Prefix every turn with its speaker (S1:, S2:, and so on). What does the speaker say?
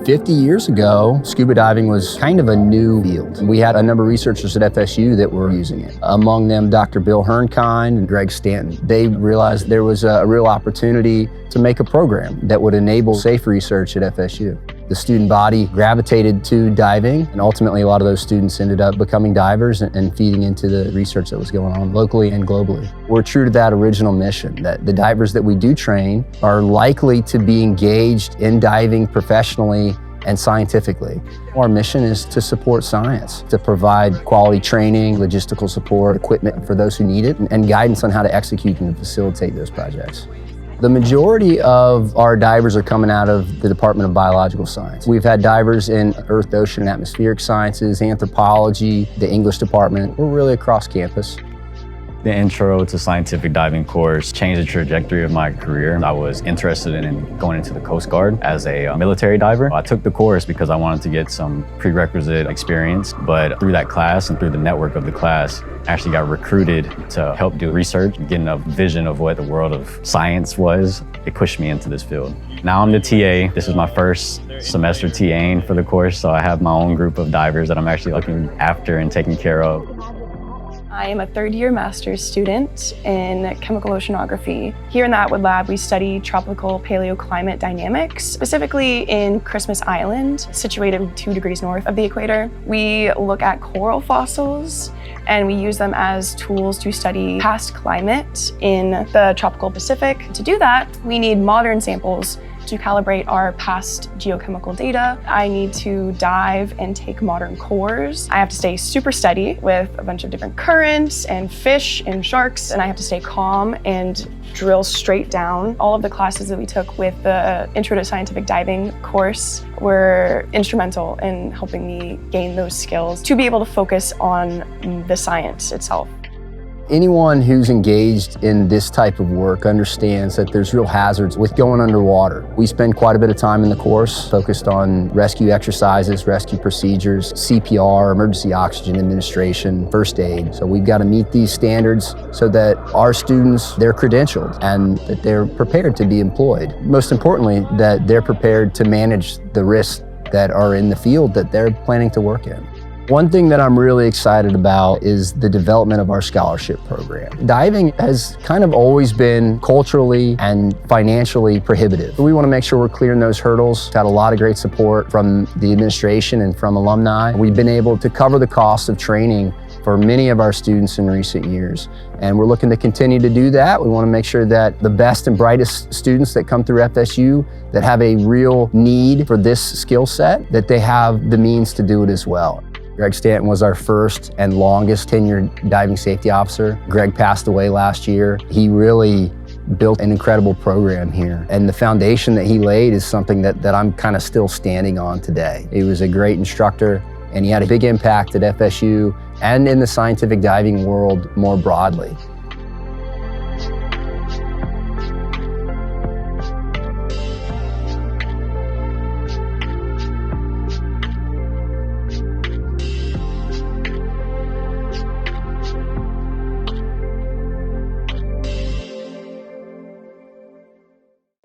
S1: 50 years ago, scuba diving was kind of a new field. We had a number of researchers at FSU that were using it. Among them, Dr. Bill Herrnkind and Greg Stanton. They realized there was a real opportunity to make a program that would enable safe research at FSU. The student body gravitated to diving, and ultimately a lot of those students ended up becoming divers and feeding into the research that was going on locally and globally. We're true to that original mission, that the divers that we do train are likely to be engaged in diving professionally and scientifically. Our mission is to support science, to provide quality training, logistical support, equipment for those who need it, and guidance on how to execute and facilitate those projects. The majority of our divers are coming out of the Department of Biological Science. We've had divers in Earth, Ocean, and Atmospheric Sciences, Anthropology, the English department. We're really across campus.
S2: The Intro to Scientific Diving course changed the trajectory of my career. I was interested in going into the Coast Guard as a military diver. I took the course because I wanted to get some prerequisite experience, but through that class and through the network of the class, I actually got recruited to help do research, getting a vision of what the world of science was. It pushed me into this field. Now I'm the TA. This is my first semester TAing for the course, so I have my own group of divers that I'm actually looking after and taking care of.
S3: I am a third-year master's student in chemical oceanography. Here in the Atwood Lab, we study tropical paleoclimate dynamics, specifically in Christmas Island, situated 2 degrees north of the equator. We look at coral fossils, and we use them as tools to study past climate in the tropical Pacific. To do that, we need modern samples to calibrate our past geochemical data. I need to dive and take modern cores. I have to stay super steady with a bunch of different currents and fish and sharks, and I have to stay calm and drill straight down. All of the classes that we took with the Intro to Scientific Diving course were instrumental in helping me gain those skills to be able to focus on the science itself.
S1: Anyone who's engaged in this type of work understands that there's real hazards with going underwater. We spend quite a bit of time in the course focused on rescue exercises, rescue procedures, CPR, emergency oxygen administration, first aid. So we've got to meet these standards so that our students, they're credentialed and that they're prepared to be employed. Most importantly, that they're prepared to manage the risks that are in the field that they're planning to work in. One thing that I'm really excited about is the development of our scholarship program. Diving has kind of always been culturally and financially prohibitive. We want to make sure we're clearing those hurdles. We've had a lot of great support from the administration and from alumni. We've been able to cover the cost of training for many of our students in recent years, and we're looking to continue to do that. We want to make sure that the best and brightest students that come through FSU that have a real need for this skill set, that they have the means to do it as well. Greg Stanton was our first and longest tenured diving safety officer. Greg passed away last year. He really built an incredible program here. And the foundation that he laid is something that I'm kind of still standing on today. He was a great instructor, and he had a big impact at FSU and in the scientific diving world more broadly.